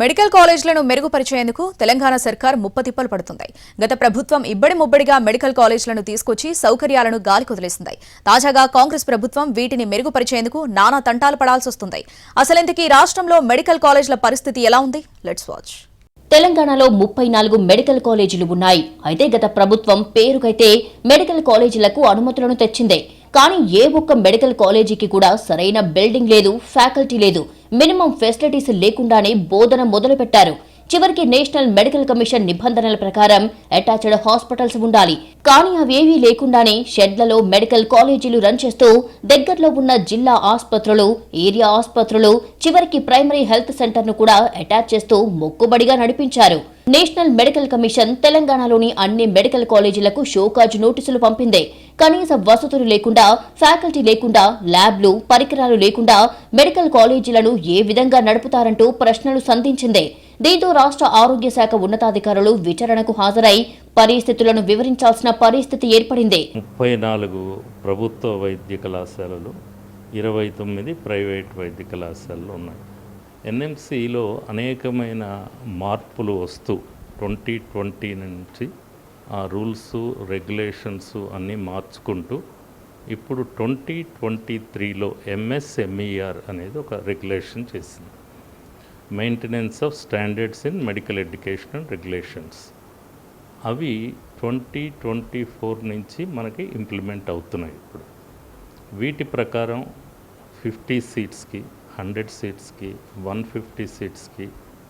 Medical కాలేజీలను మెరుగుపరిచేందుకు తెలంగాణ సర్కార్ ముప్పతిప్పలు పడుతుంది. గత ప్రభుత్వం ఇబ్బడి ముబ్బడిగా మెడికల్ కాలేజీలను తీసుకొచ్చి సౌకర్యాలను గాలికొదిలేసింది. తాజాగా కాంగ్రెస్ ప్రభుత్వం వీటిని మెరుగుపరిచేందుకు నానా తంటాలు పడాల్సి వస్తుంది. అసలెందుకు రాష్ట్రంలో మెడికల్ కాలేజీల పరిస్థితి ఎలా ఉంది? Let's watch. తెలంగాణలో 34 మెడికల్ కాలేజీలు ఉన్నాయి. అయితే గత ప్రభుత్వం పేరుకైతే మెడికల్ కాలేజీలకు అనుమతులను తెచ్చిందే. కానీ ఏ ఒక్క మెడికల్ కాలేజీకి కూడా సరైన బిల్డింగ్ లేదు, ఫ్యాకల్టీ లేదు, మినిమం ఫెసిలిటీస్ లేకుండానే బోధన మొదలుపెట్టారు. చివరికి నేషనల్ మెడికల్ కమిషన్ నిబంధనల ప్రకారం అటాచ్డ్ హాస్పిటల్స్ ఉండాలి. కానీ అవేవీ లేకుండానే షెడ్లలో మెడికల్ కాలేజీలు రన్ చేస్తూ దగ్గరలో ఉన్న జిల్లా ఆసుపత్రులు, ఏరియా ఆసుపత్రులు, చివరికి ప్రైమరీ హెల్త్ సెంటర్ ను కూడా అటాచ్ చేస్తూ మొక్కుబడిగా నడిపించారు. నేషనల్ మెడికల్ కమిషన్ తెలంగాణలోని అన్ని మెడికల్ కాలేజీలకు షోకాజ్ నోటీసులు పంపింది. కనీస వసతులు లేకుండా, ఫ్యాకల్టీ లేకుండా, ల్యాబ్లు, పరికరాలు లేకుండా మెడికల్ కాలేజీలను ఏ విధంగా నడుపుతారంటూ ప్రశ్నలు సంధించింది. దీంతో రాష్ట్ర ఆరోగ్య శాఖ ఉన్నతాధికారులు విచారణకు హాజరై పరిస్థితులను వివరించాల్సిన పరిస్థితి ఏర్పడింది. 34 ప్రభుత్వ వైద్య కళాశాలలు, 29 ప్రైవేట్ వైద్య కళాశాలలు ఉన్నాయి. ఎన్ఎంసీలో అనేకమైన మార్పులు వస్తూ 2020 నుంచి ఆ రూల్స్, రెగ్యులేషన్స్ అన్నీ మార్చుకుంటూ ఇప్పుడు 2023లో ఎంఎస్ఎంఈఆర్ అనేది ఒక రెగ్యులేషన్ చేసింది. Maintenance of standards in medical education and regulations. అవి 2024 నుంచి మనకి ఇంప్లిమెంట్ అవుతున్నాయి. ఇప్పుడు వీటి ప్రకారం 50 సీట్స్కి, 100 సీట్స్కి, 150 సీట్స్కి,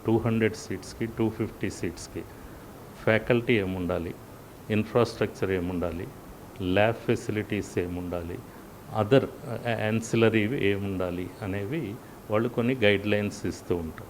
200 సీట్స్కి, 250 సీట్స్కి ఫ్యాకల్టీ ఏముండాలి, ఇన్ఫ్రాస్ట్రక్చర్ ఏముండాలి, ల్యాబ్ ఫెసిలిటీస్ ఏముండాలి, అదర్ యాన్సిలరీ ఏముండాలి అనేవి వాళ్ళు కొన్ని గైడ్ లైన్స్ ఇస్తూ ఉంటారు.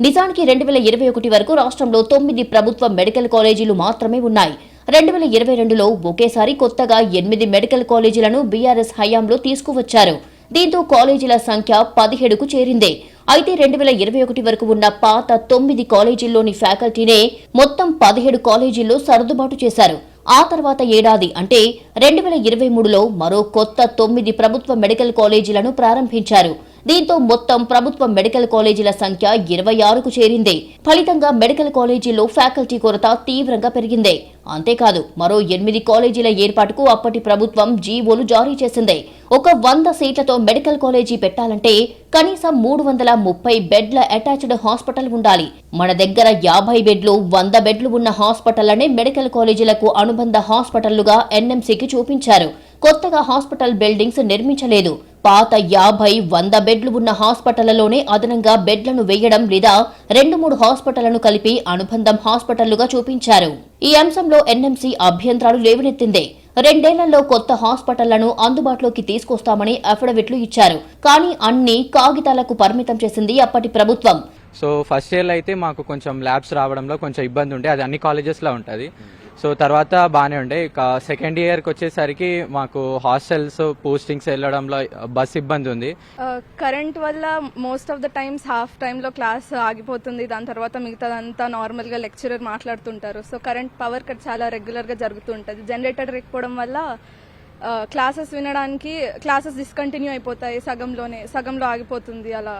నిజానికి 2021 వరకు రాష్ట్రంలో 9 ప్రభుత్వ మెడికల్ కాలేజీలు మాత్రమే ఉన్నాయి. 2022లో ఒకేసారి కొత్తగా 8 మెడికల్ కాలేజీలను బీఆర్ఎస్ హయాంలో తీసుకువచ్చారు. దీంతో కాలేజీల సంఖ్య 17కు చేరింది. అయితే 2021 వరకు ఉన్న పాత 9 కాలేజీల్లోని ఫ్యాకల్టీనే మొత్తం 17 కాలేజీల్లో సర్దుబాటు చేశారు. ఆ తర్వాత ఏడాది అంటే 2023లో మరో కొత్త 9 ప్రభుత్వ మెడికల్ కాలేజీలను ప్రారంభించారు. దీంతో మొత్తం ప్రభుత్వ మెడికల్ కాలేజీల సంఖ్య 26కు చేరింది. ఫలితంగా మెడికల్ కాలేజీల్లో ఫ్యాకల్టీ కొరత తీవ్రంగా పెరిగింది. అంతేకాదు మరో 8 కాలేజీల ఏర్పాటుకు అప్పటి ప్రభుత్వం జీవోలు జారీ చేసింది. ఒక 100 సీట్లతో మెడికల్ కాలేజీ పెట్టాలంటే కనీసం 330 బెడ్ల అటాచ్డ్ హాస్పిటల్ ఉండాలి. మన దగ్గర 50 బెడ్లు, 100 బెడ్లు ఉన్న హాస్పిటళ్లనే మెడికల్ కాలేజీలకు అనుబంధ హాస్పిటళ్లుగా ఎన్ఎంసీకి చూపించారు. కొత్తగా హాస్పిటల్ బిల్డింగ్స్ నిర్మించలేదు. పాత 50, 100 బెడ్లు ఉన్న హాస్పిటళ్లలోనే అదనంగా బెడ్లను వేయడం లేదా 2-3 హాస్పిటళ్లను కలిపి అనుబంధం హాస్పిటళ్లుగా చూపించారు. ఈ అంశంలో ఎన్ఎంసీ అభ్యంతరాలు లేవనెత్తింది. 2 ఏళ్లలో కొత్త హాస్పిటళ్లను అందుబాటులోకి తీసుకొస్తామని అఫిడవిట్లు ఇచ్చారు. కానీ అన్ని కాగితాలకు పరిమితం చేసింది అప్పటి ప్రభుత్వం. సో ఫస్ట్ ఇయర్లో అయితే మాకు కొంచెం ల్యాబ్స్ రావడంలో కొంచెం ఇబ్బంది ఉండే, అది అన్ని కాలేజెస్లో ఉంటుంది. సో తర్వాత బాగానే ఉండే. ఇక సెకండ్ ఇయర్కి వచ్చేసరికి మాకు హాస్టల్స్, పోస్టింగ్స్ వెళ్ళడంలో బస్ ఇబ్బంది ఉంది. కరెంట్ వల్ల most of the times half టైంలో క్లాస్ ఆగిపోతుంది. దాని తర్వాత మిగతాదంతా నార్మల్గా లెక్చరర్ మాట్లాడుతుంటారు. సో కరెంట్ పవర్ కట్ చాలా రెగ్యులర్గా జరుగుతూ ఉంటుంది. జనరేటర్ లేకపోవడం వల్ల క్లాసెస్ వినడానికి క్లాసెస్ డిస్కంటిన్యూ అయిపోతాయి, సగంలో ఆగిపోతుంది. అలా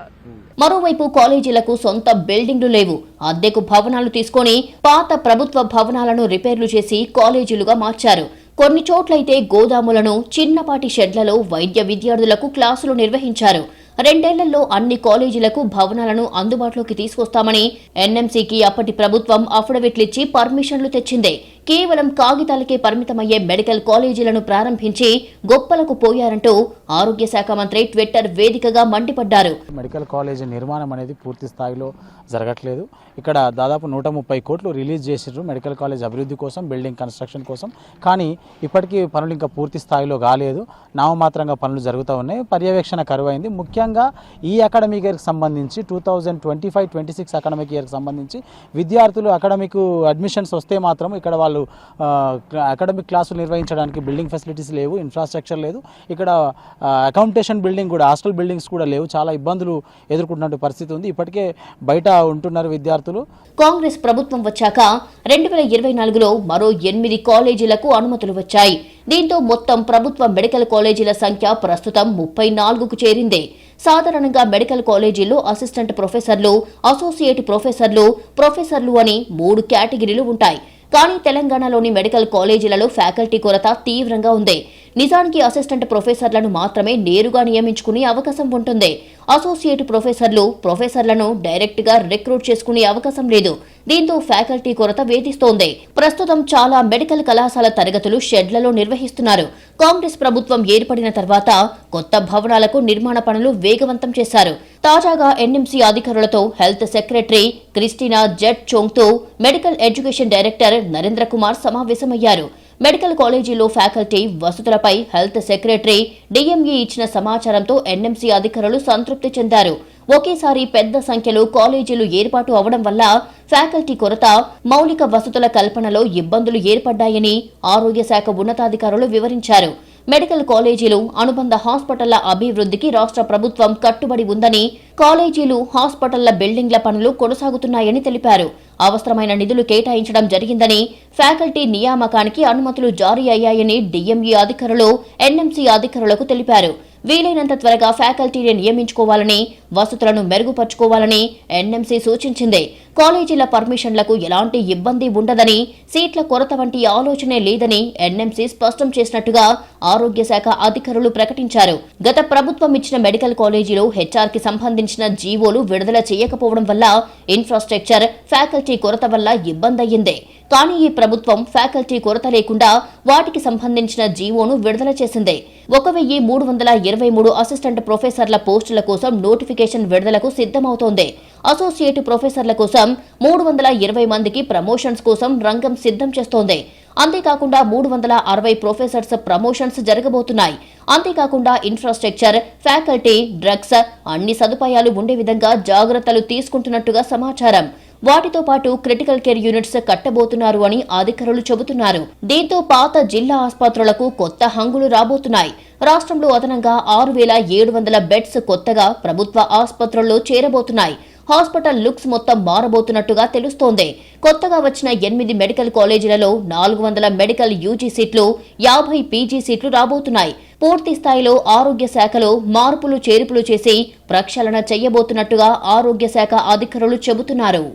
మరోవైపు కాలేజీలకు సొంత బిల్డింగ్లు లేవు. అద్దెకు భవనాలు తీసుకొని పాత ప్రభుత్వ భవనాలను రిపేర్లు చేసి కాలేజీలుగా మార్చారు. కొన్ని చోట్లయితే గోదాములను, చిన్నపాటి షెడ్లలో వైద్య విద్యార్థులకు క్లాసులు నిర్వహించారు. 2 ఏళ్లలో అన్ని కాలేజీలకు భవనాలను అందుబాటులోకి తీసుకొస్తామని ఎన్ఎంసీకి అప్పటి ప్రభుత్వం అఫిడవిట్లిచ్చి పర్మిషన్లు తెచ్చింది. కేవలం కాగితాలకే పరిమితమయ్యే మెడికల్ కాలేజీలను ప్రారంభించి గొప్పలకు పోయారంటూ ఆరోగ్య శాఖ మంత్రి ట్విట్టర్ వేదికగా మండిపడ్డారు. మెడికల్ కాలేజీ నిర్మాణం అనేది పూర్తి స్థాయిలో జరగట్లేదు. ఇక్కడ దాదాపు 130 కోట్లు రిలీజ్ చేసారు మెడికల్ కాలేజ్ అభివృద్ధి కోసం, బిల్డింగ్ కన్స్ట్రక్షన్ కోసం. కానీ ఇప్పటికీ పనులు ఇంకా పూర్తి స్థాయిలో కాలేదు. నామమాత్రంగా పనులు జరుగుతూ ఉన్నాయి. పర్యవేక్షణ కరువైంది. ముఖ్యంగా ఈ అకాడమిక్ ఇయర్కి సంబంధించి 2025-26 అకాడమిక్ ఇయర్కి సంబంధించి విద్యార్థులు అకాడమిక్ అడ్మిషన్స్ వస్తే మాత్రం ఇక్కడ వాళ్ళు అసలు అకాడమిక్ క్లాసులు నిర్వహించడానికి బిల్డింగ్ ఫెసిలిటీస్ లేవు, ఇన్ఫ్రాస్ట్రక్చర్ లేదు. ఇక్కడ అకౌంటేషన్ బిల్డింగ్ కూడా, హాస్టల్ బిల్డింగ్స్ కూడా లేవు. చాలా ఇబ్బందులు ఎదుర్కొంటున్న పరిస్థితి ఉంది. ఇప్పటికే బయట ఉంటున్నారు విద్యార్థులు. కాంగ్రెస్ ప్రభుత్వం వచ్చాక 2024లో మరో 8 కాలేజీలకు అనుమతులు వచ్చాయి. దీంతో మొత్తం ప్రభుత్వ మెడికల్ కాలేజీల సంఖ్య ప్రస్తుతం 34కు చేరింది. సాధారణంగా మెడికల్ కాలేజీల్లో అసిస్టెంట్ ప్రొఫెసర్లు, అసోసియేట్ ప్రొఫెసర్లు అని 3 కేటగిరీలు ఉంటాయి. కానీ తెలంగాణలోని మెడికల్ కాలేజీలలో ఫ్యాకల్టీ కొరత తీవ్రంగా ఉంది. నిజానికి అసిస్టెంట్ ప్రొఫెసర్లను మాత్రమే నేరుగా నియమించుకునే అవకాశం ఉంటుంది. అసోసియేట్ ప్రొఫెసర్లను డైరెక్ట్ గా రిక్రూట్ చేసుకునే అవకాశం లేదు. దీంతో ఫ్యాకల్టీ కొరత వేధిస్తోంది. ప్రస్తుతం చాలా మెడికల్ కళాశాల తరగతులు షెడ్లలో నిర్వహిస్తున్నారు. కాంగ్రెస్ ప్రభుత్వం ఏర్పడిన తర్వాత కొత్త భవనాలకు నిర్మాణ పనులు వేగవంతం చేశారు. తాజాగా ఎన్ఎంసీ అధికారులతో హెల్త్ సెక్రటరీ క్రిస్టినా జెట్ చోంగ్తో medical education director Narendra Kumar సమావేశమయ్యారు. మెడికల్ కాలేజీలో ఫ్యాకల్టీ వసతులపై హెల్త్ సెక్రటరీ డిఎంఈ ఇచ్చిన సమాచారంతో ఎన్ఎంసీ అధికారులు సంతృప్తి చెందారు. ఒకేసారి పెద్ద సంఖ్యలో కాలేజీలు ఏర్పాటు అవడం వల్ల ఫ్యాకల్టీ కొరత, మౌలిక వసతుల కల్పనలో ఇబ్బందులు ఏర్పడ్డాయని ఆరోగ్య శాఖ ఉన్నతాధికారులు వివరించారు. మెడికల్ కాలేజీలు, అనుబంధ హాస్పిటళ్ల అభివృద్ధికి రాష్ట్ర ప్రభుత్వం కట్టుబడి ఉందని, కాలేజీలు, హాస్పిటళ్ల బిల్డింగ్ల పనులు కొనసాగుతున్నాయని తెలిపారు. అవసరమైన నిధులు కేటాయించడం జరిగిందని, ఫ్యాకల్టీ నియామకానికి అనుమతులు జారీ అయ్యాయని డిఎంఈ అధికారులు ఎన్ఎంసీ అధికారులకు తెలిపారు. వీలైనంత త్వరగా ఫ్యాకల్టీని నియమించుకోవాలని, వసతులను మెరుగుపరుచుకోవాలని ఎన్ఎంసీ సూచించింది. కాలేజీల పర్మిషన్లకు ఎలాంటి ఇబ్బంది ఉండదని, సీట్ల కొరత వంటి ఆలోచనే లేదని ఎన్ఎంసీ స్పష్టం చేసినట్టుగా ఆరోగ్య శాఖ అధికారులు ప్రకటించారు. గత ప్రభుత్వం ఇచ్చిన మెడికల్ కాలేజీలో హెచ్ఆర్కి సంబంధించిన జీవోలు విడుదల చేయకపోవడం వల్ల ఇన్ఫ్రాస్ట్రక్చర్, ఫ్యాకల్టీ కొరత వల్ల ఇబ్బందయ్యింది. కానీ ఈ ప్రభుత్వం ఫ్యాకల్టీ కొరత లేకుండా వాటికి సంబంధించిన జీవోను విడుదల చేసింది. 1323 అసిస్టెంట్ ప్రొఫెసర్ల పోస్టుల కోసం నోటిఫికేషన్ విడుదలకు సిద్ధమవుతోంది. అసోసియేట్ ప్రొఫెసర్ల కోసం 320 మందికి ప్రమోషన్స్ కోసం రంగం సిద్ధం చేస్తోంది. అంతేకాకుండా 360 ప్రొఫెసర్స్ ప్రమోషన్స్ జరగబోతున్నాయి. అంతేకాకుండా ఇన్ఫ్రాస్ట్రక్చర్, ఫ్యాకల్టీ, డ్రగ్స్ అన్ని సదుపాయాలు ఉండే విధంగా జాగ్రత్తలు తీసుకుంటున్నట్టుగా సమాచారం. వాటితో పాటు క్రిటికల్ కేర్ యూనిట్స్ కట్టబోతున్నారు అని అధికారులు చెబుతున్నారు. దీంతో పాత జిల్లా ఆసుపత్రులకు కొత్త హంగులు రాబోతున్నాయి. రాష్ట్రంలో అదనంగా 6700 బెడ్స్ కొత్తగా ప్రభుత్వ ఆసుపత్రుల్లో చేరబోతున్నాయి. హాస్పిటల్ లుక్స్ మొత్తం మారబోతున్నట్టుగా తెలుస్తోంది. కొత్తగా వచ్చిన 8 మెడికల్ కాలేజీలలో 400 మెడికల్ యూజీ సీట్లు, 50 పీజీ సీట్లు రాబోతున్నాయి. పూర్తి స్థాయిలో ఆరోగ్య శాఖలో మార్పులు చేర్పులు చేసి ప్రక్షాళన చేయబోతున్నట్టుగా ఆరోగ్య శాఖ అధికారులు చెబుతున్నారు.